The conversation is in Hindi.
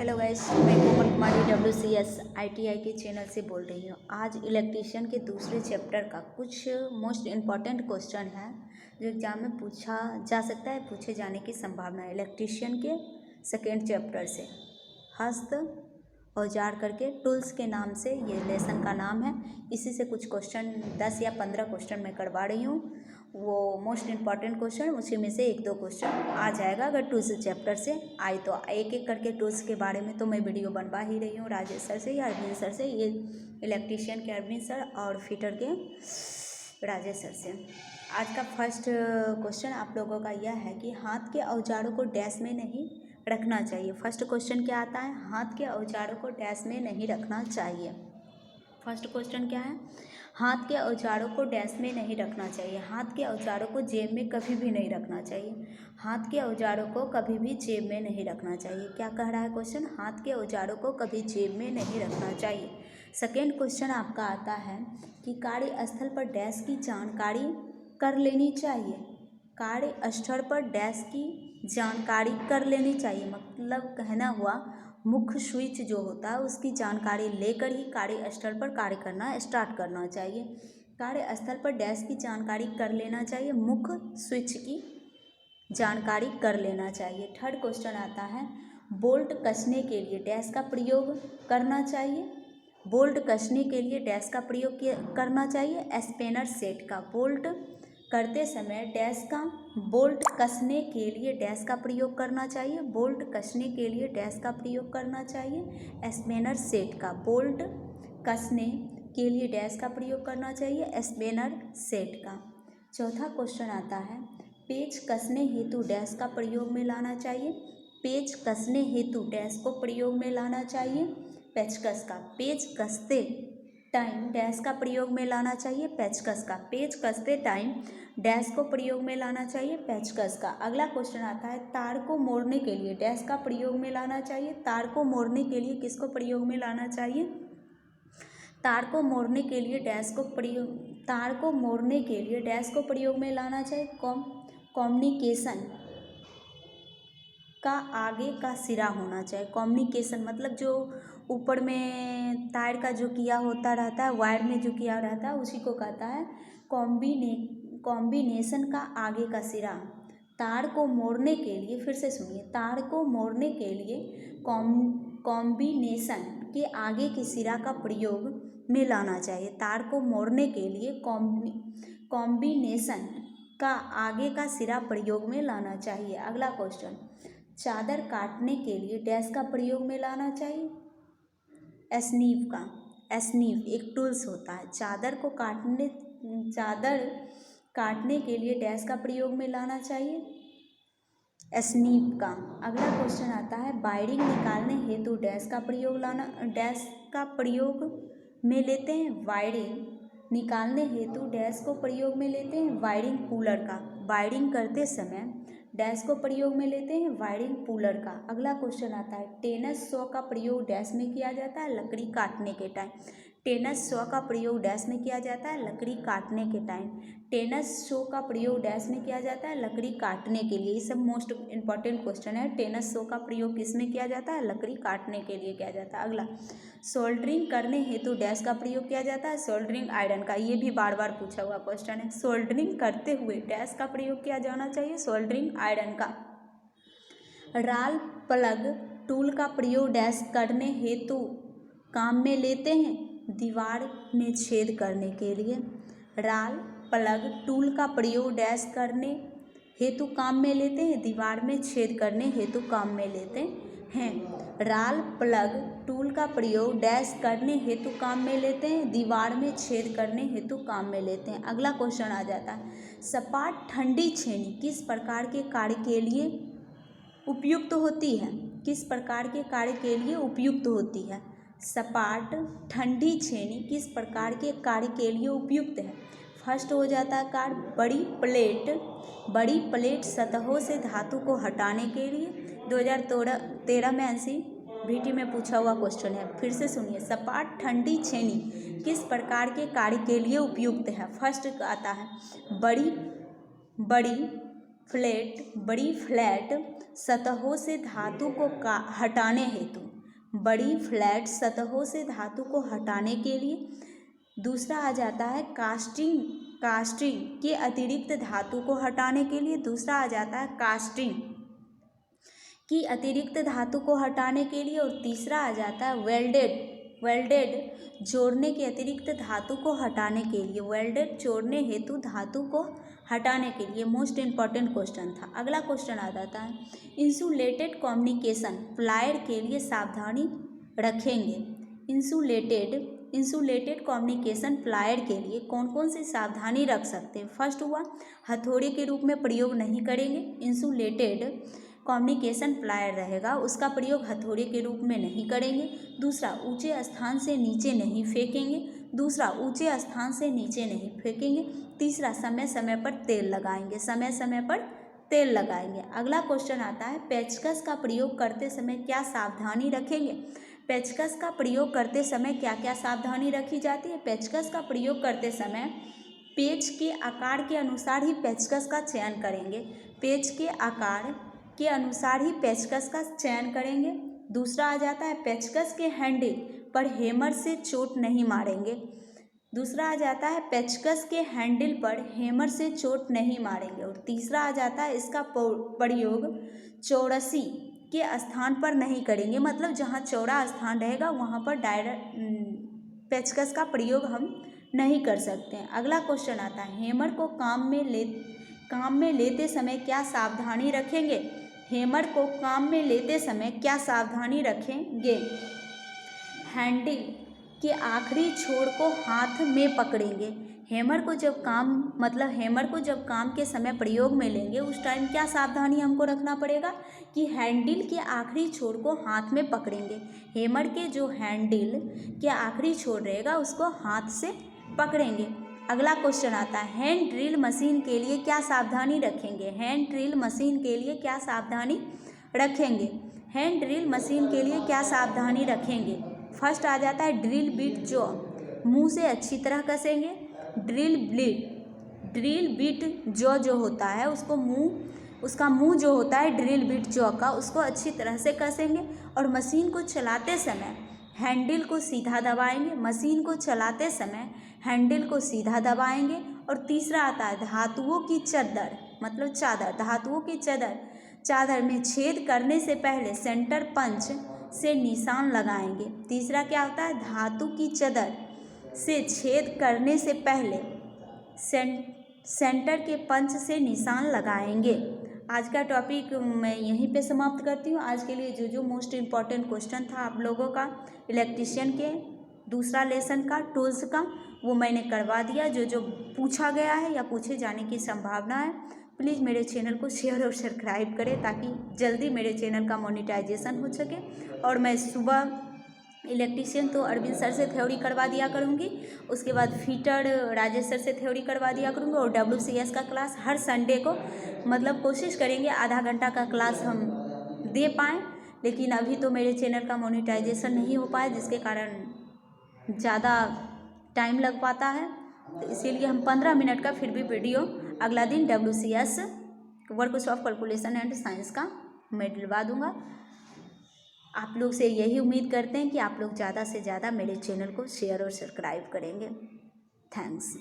हेलो गाइस, मैं कोमल कुमारी WCS ITI के चैनल से बोल रही हूँ। आज इलेक्ट्रीशियन के दूसरे चैप्टर का कुछ मोस्ट इम्पॉर्टेंट क्वेश्चन है जो एग्जाम में पूछा जा सकता है, पूछे जाने की संभावना है। इलेक्ट्रीशियन के सेकेंड चैप्टर से हस्त औजार करके टूल्स के नाम से ये लेसन का नाम है। इसी से कुछ क्वेश्चन 10 या 15 क्वेश्चन मैं करवा रही हूँ। वो मोस्ट इम्पॉर्टेंट क्वेश्चन, उसी में से 1-2 क्वेश्चन आ जाएगा अगर टूल्स चैप्टर से आए तो। एक एक करके टूल्स के बारे में तो मैं वीडियो बनवा ही रही हूँ, राजेश सर से या अरविंद सर से। ये इलेक्ट्रीशियन के अरविंद सर और फिटर के राजेश सर से। आज का फर्स्ट क्वेश्चन आप लोगों का यह है कि हाथ के औजारों को डैश में नहीं रखना चाहिए। फर्स्ट क्वेश्चन क्या आता है? हाथ के औजारों को डैश में नहीं रखना चाहिए। फर्स्ट क्वेश्चन क्या है? हाथ के औजारों को डैश में नहीं रखना चाहिए। हाथ के औजारों को जेब में कभी भी नहीं रखना चाहिए। हाथ के औजारों को कभी भी जेब में नहीं रखना चाहिए। क्या कह रहा है क्वेश्चन? हाथ के औजारों को कभी जेब में नहीं रखना चाहिए। सेकेंड क्वेश्चन आपका आता है कि कार्यस्थल पर डैश की जानकारी कर लेनी चाहिए। कार्यस्थल पर डैश की जानकारी कर लेनी चाहिए, मतलब कहना हुआ मुख्य स्विच जो होता है उसकी जानकारी लेकर ही कार्यस्थल पर कार्य करना स्टार्ट करना चाहिए। कार्यस्थल पर डैश की जानकारी कर लेना चाहिए, मुख्य स्विच की जानकारी कर लेना चाहिए। थर्ड क्वेश्चन आता है बोल्ट कसने के लिए डैश का प्रयोग करना चाहिए। बोल्ट कसने के लिए डैश का प्रयोग करना चाहिए स्पैनर सेट का। बोल्ट करते समय डैश का, बोल्ट कसने के लिए डैश का प्रयोग करना चाहिए। बोल्ट कसने के लिए डैश का प्रयोग करना चाहिए स्पैनर सेट का। बोल्ट कसने के लिए डैश का प्रयोग करना चाहिए स्पैनर सेट का। चौथा क्वेश्चन आता है पेच कसने हेतु डैश का प्रयोग में लाना चाहिए। पेच कसने हेतु डैश को प्रयोग में लाना चाहिए पेचकस का। पेच कसते टाइम डैश का प्रयोग में लाना चाहिए पेचकस का। पेच कसते टाइम डैश को प्रयोग में लाना चाहिए पेचकस का। अगला क्वेश्चन आता है तार को मोड़ने के लिए डैश का प्रयोग में लाना चाहिए। तार को मोड़ने के लिए किसको प्रयोग में लाना चाहिए? तार को मोड़ने के लिए डैश को प्रयोग, तार को मोड़ने के लिए डैश को प्रयोग में लाना चाहिए कम्युनिकेशन का आगे का सिरा होना चाहिए। कम्युनिकेशन मतलब जो ऊपर में तार का जो किया होता रहता है, वायर में जो किया रहता है उसी को कहता है कॉम्बिनेशन का आगे का सिरा। तार को मोड़ने के लिए, फिर से सुनिए, तार को मोड़ने के लिए कॉम्बिनेशन के आगे के सिरा का प्रयोग में लाना चाहिए। तार को मोड़ने के लिए कॉम्बिनेशन का आगे का सिरा प्रयोग में लाना चाहिए। अगला क्वेश्चन चादर काटने के लिए डैश का प्रयोग में लाना चाहिए स्नीव का। स्नीव एक टूल्स होता है। चादर काटने के लिए डैश का प्रयोग में लाना चाहिए स्नीव का। अगला क्वेश्चन आता है वायरिंग निकालने हेतु डैश का प्रयोग में लेते हैं। वायरिंग निकालने हेतु डैश को प्रयोग में लेते हैं वायरिंग पुलर का। वायरिंग करते समय डैश को प्रयोग में लेते हैं वायरिंग पुलर का। अगला क्वेश्चन आता है टेनस सॉ का प्रयोग डैश में किया जाता है लकड़ी काटने के टाइम। टेनस सॉ का प्रयोग डैश में किया जाता है लकड़ी काटने के टाइम। टेनस सॉ का प्रयोग डैश में किया जाता है लकड़ी काटने के लिए। ये सब मोस्ट इम्पॉर्टेंट क्वेश्चन है। टेनस सॉ का प्रयोग किस में किया जाता है? लकड़ी काटने के लिए किया जाता है। अगला सोल्डरिंग करने हेतु डैश का प्रयोग किया जाता है सोल्डरिंग आयरन का। ये भी बार बार पूछा हुआ क्वेश्चन है। सोल्डरिंग करते हुए डैश का प्रयोग किया जाना चाहिए सोल्डरिंग आयरन का। राल प्लग टूल का प्रयोग डैश करने हेतु काम में लेते हैं दीवार में छेद करने के लिए। राल प्लग टूल का प्रयोग डैश करने हेतु काम में लेते हैं दीवार में छेद करने हेतु काम में लेते हैं। राल प्लग टूल का प्रयोग डैश करने हेतु काम में लेते हैं दीवार में छेद करने हेतु काम में लेते हैं। अगला क्वेश्चन आ जाता है सपाट ठंडी छेनी किस प्रकार के कार्य के लिए उपयुक्त होती है? किस प्रकार के कार्य के लिए उपयुक्त होती है? सपाट ठंडी छेनी किस प्रकार के कार्य के लिए उपयुक्त है? फर्स्ट हो जाता है कार्य बड़ी प्लेट सतहों से धातु को हटाने के लिए। 2013 में NCVT में पूछा हुआ क्वेश्चन है। फिर से सुनिए, सपाट ठंडी छेनी किस प्रकार के कार्य के लिए उपयुक्त है? फर्स्ट आता है बड़ी बड़ी फ्लैट सतहों से धातु को हटाने हेतु, बड़ी फ्लैट सतहों से धातु को हटाने के लिए। दूसरा आ जाता है कास्टिंग के अतिरिक्त धातु को हटाने के लिए। दूसरा आ जाता है कास्टिंग की अतिरिक्त धातु को हटाने के लिए। और तीसरा आ जाता है वेल्डेड जोड़ने के अतिरिक्त धातु को हटाने के लिए, वेल्डेड जोड़ने हेतु धातु को हटाने के लिए। मोस्ट इम्पॉर्टेंट क्वेश्चन था। अगला क्वेश्चन आ जाता है इंसुलेटेड कम्युनिकेशन प्लाइड के लिए सावधानी रखेंगे। इंसुलेटेड कम्युनिकेशन प्लाइड के लिए कौन कौन सी सावधानी रख सकते हैं। फर्स्ट हुआ हथौड़े के रूप में प्रयोग नहीं करेंगे। इंसुलेटेड कम्युनिकेशन प्लाइड रहेगा, उसका प्रयोग हथौड़े के रूप में नहीं करेंगे। दूसरा ऊंचे स्थान से नीचे नहीं फेंकेंगे। तीसरा समय समय पर तेल लगाएंगे। अगला क्वेश्चन आता है पेचकस का प्रयोग करते समय क्या सावधानी रखेंगे। पेचकस का प्रयोग करते समय क्या क्या सावधानी रखी जाती है। पेचकस का प्रयोग करते समय पेच के आकार के अनुसार ही पेचकस का चयन करेंगे। दूसरा आ जाता है पेचकस के हैंडल पर हैमर से चोट नहीं मारेंगे। और तीसरा आ जाता है इसका प्रयोग चौरसी के स्थान पर नहीं करेंगे, मतलब जहाँ चौड़ा स्थान रहेगा वहाँ पर डायरेक्ट पेचकस का प्रयोग हम नहीं कर सकते हैं। अगला क्वेश्चन आता है हैमर को काम में लेते समय क्या सावधानी रखेंगे। हैंडल के आखिरी छोर को हाथ में पकड़ेंगे। हैमर को जब काम के समय प्रयोग में लेंगे उस टाइम क्या सावधानी हमको रखना पड़ेगा कि हैंडल के आखिरी छोर को हाथ में पकड़ेंगे। हैमर के जो हैंडल के आखिरी छोर रहेगा उसको हाथ से पकड़ेंगे। अगला क्वेश्चन आता है हैंड ड्रिल मशीन के लिए क्या सावधानी रखेंगे। फर्स्ट आ जाता है ड्रिल बिट जो मुंह से अच्छी तरह कसेंगे। ड्रिल बिट जो होता है उसका मुंह जो होता है ड्रिल बिट जो का उसको अच्छी तरह से कसेंगे। और मशीन को चलाते समय हैंडल को सीधा दबाएंगे। और तीसरा आता है धातुओं की चादर में छेद करने से पहले सेंटर पंच से निशान लगाएंगे। तीसरा क्या होता है धातु की चादर से छेद करने से पहले सेंटर के पंच से निशान लगाएंगे। आज का टॉपिक मैं यहीं पे समाप्त करती हूँ। आज के लिए जो मोस्ट इम्पॉर्टेंट क्वेश्चन था आप लोगों का इलेक्ट्रीशियन के दूसरा लेसन का टूल्स का वो मैंने करवा दिया। जो पूछा गया है या पूछे जाने की संभावना है प्लीज़ मेरे चैनल को शेयर और सब्सक्राइब करें ताकि जल्दी मेरे चैनल का मोनेटाइजेशन हो सके। और मैं सुबह इलेक्ट्रीशियन तो अरविंद सर से थ्योरी करवा दिया करूँगी, उसके बाद फिटर राजेश सर से थ्योरी करवा दिया करूँगी। और WCS का क्लास हर संडे को कोशिश करेंगे आधा घंटा का क्लास हम दे पाएँ, लेकिन अभी तो मेरे चैनल का मोनेटाइजेशन नहीं हो पाया जिसके कारण ज़्यादा टाइम लग पाता है। तो इसीलिए हम 15 मिनट का फिर भी वीडियो अगला दिन WCS workshop of calculation and science का मैं दिलवा दूँगा। आप लोग से यही उम्मीद करते हैं कि आप लोग ज़्यादा से ज़्यादा मेरे चैनल को शेयर और सब्सक्राइब करेंगे। थैंक्स।